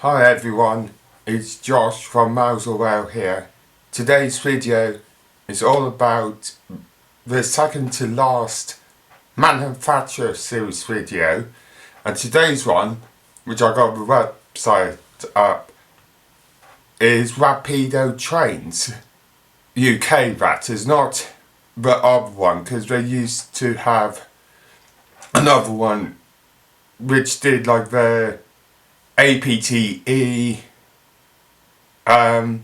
Hi everyone, it's Josh from Miles Away here. Today's video is all about the second to last manufacturer series video, and today's one, which I got the website up, is Rapido trains. UK, that is not the other one, because they used to have another one which did like the APTE,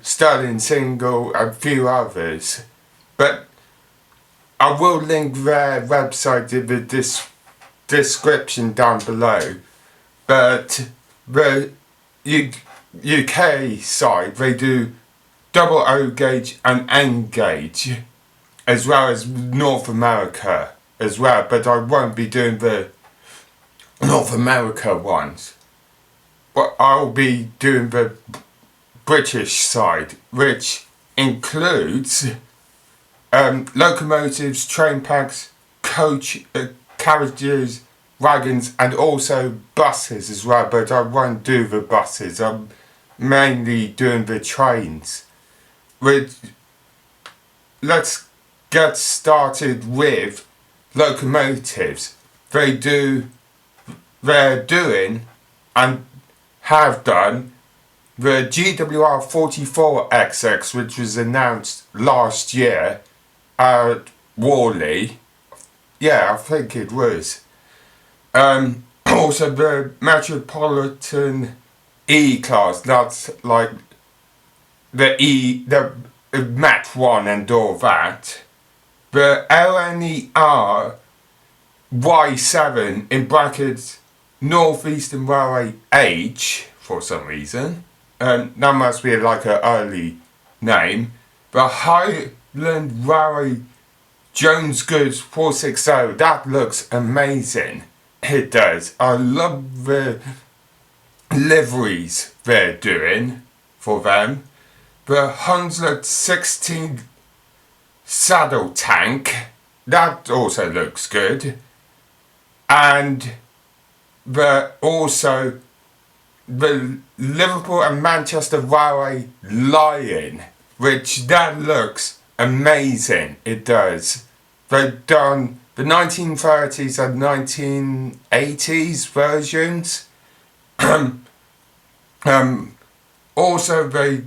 Sterling Single, and a few others. But I will link their website in the description down below. But the UK side, they do double O gauge and N gauge, as well as North America as well. But I won't be doing the North America ones. But I'll be doing the British side, which includes locomotives, train packs, coach carriages, wagons, and also buses as well. But I won't do the buses. I'm mainly doing the trains. Let's get started with locomotives. They're doing and have done the GWR 44XX, which was announced last year at Worley. Yeah, I think it was. Also the Metropolitan E-Class, that's like the Met 1 and all that. The LNER Y7 in brackets Northeastern Railway H for some reason. That must be like an early name. The Highland Railway Jones Goods 460, that looks amazing. It does. I love the liveries they're doing for them. The Hunslet 16 saddle tank, that also looks good. And also the Liverpool and Manchester Railway Lion, which that looks amazing. It does. They've done the 1930s and 1980s versions. Also they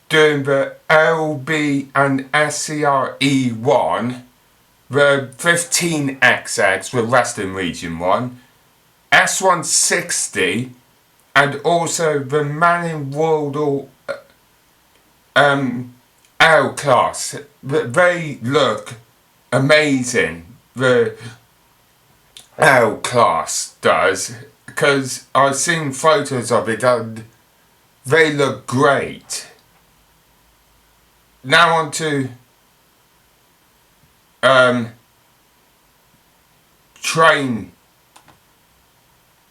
doing the LB and SCRE1, the 15XX, the Western Region one, S160, and also the Manning Royal L class. They look amazing, the L class does, because I've seen photos of it and they look great. Now on to train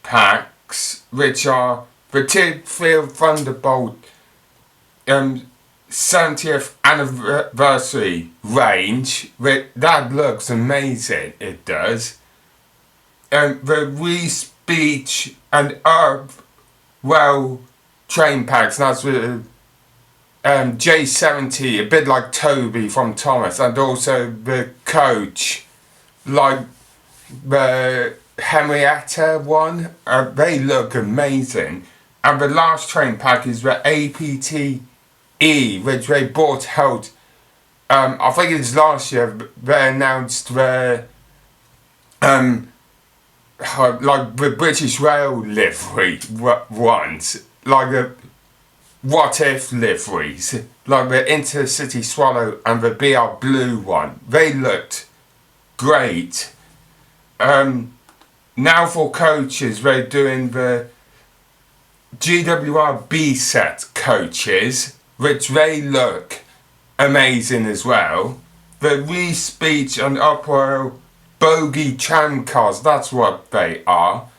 packs, which are the Tidfield Thunderbolt 70th anniversary range. That looks amazing, it does. The Reese Beach and Well train packs, that's with J70, a bit like Toby from Thomas, and also the coach, like the Henrietta one. They look amazing. And the last train pack is the APTE, which they bought out, I think it's last year. They announced the like the British Rail livery ones, like the What If liveries, like the Intercity Swallow and the BR Blue one. They looked great. Now for coaches, they're doing the GWR B set coaches, which they look amazing as well. The Reese Beach and Upwell Bogey tram cars, that's what they are.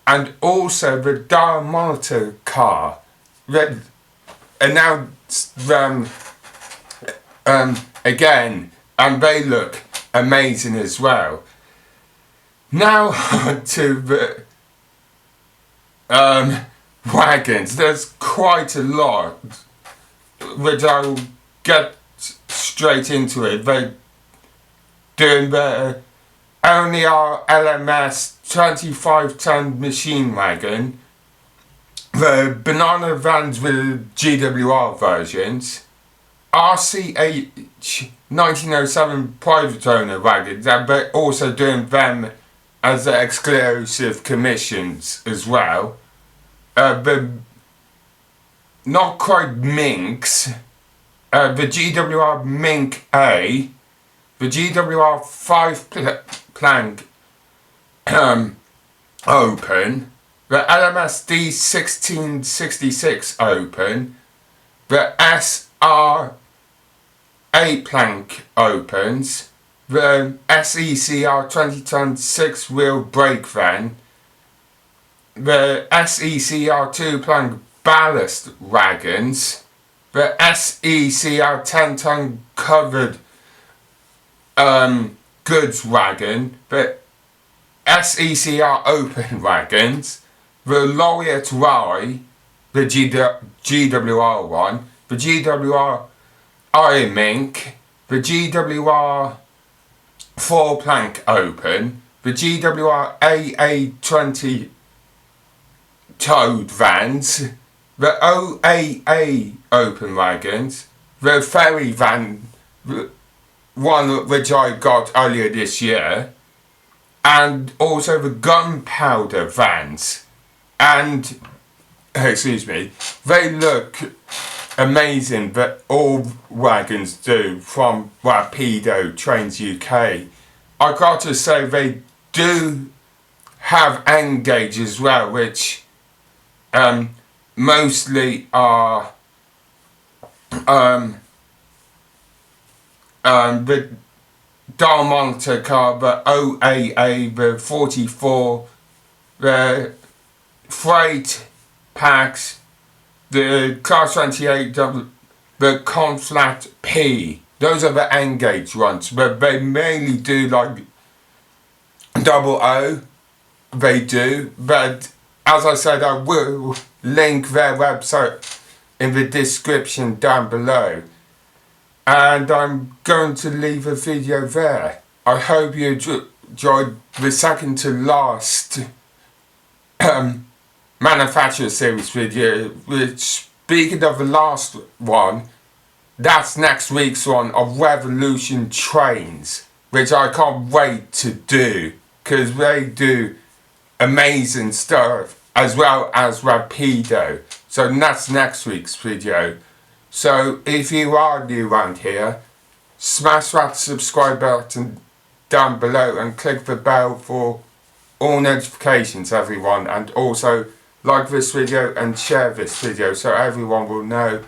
And also the dial monitor car that announced again, and they look amazing as well. Now to the wagons. There's quite a lot, which I'll get straight into it. They're doing the only our LMS 25-ton machine wagon, the banana vans with GWR versions, RCH 1907 private owner wagons, but also doing them as exclusive commissions as well. The not quite Minks, the GWR Mink A, the GWR 5 plank open, the LMSD 1666 open, the SR 8 plank opens, the SECR 20-ton 6-wheel brake van, the SECR 2 plank ballast wagons, the SECR 10-ton covered goods wagon, the SECR open wagons, the Laureate Rye, the GWR one, the GWR Iron Mink, the GWR 4 plank open, the GWR AA20 towed vans, the OAA open wagons, the ferry van, one which I got earlier this year, and also the gunpowder vans. And, excuse me, they look amazing, but all wagons do, from Rapido Trains UK. I got to say, they do have end gauge as well, which mostly are the dial monitor car, the OAA, the 44, the freight packs, the Class 28, the Conflat P. Those are the end gauge ones, but they mainly do like double O. They do, but as I said, I will link their website in the description down below. And I'm going to leave a video there. I hope you enjoyed the second to last manufacturer series video, which, speaking of the last one, that's next week's one of Revolution Trains, which I can't wait to do, because they do amazing stuff, as well as Rapido. So that's next week's video. So if you are new around here, smash that subscribe button down below and click the bell for all notifications, everyone, and also like this video and share this video so everyone will know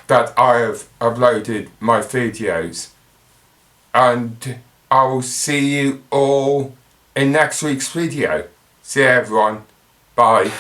that I have uploaded my videos. And I will see you all in next week's video. See you, everyone. Bye.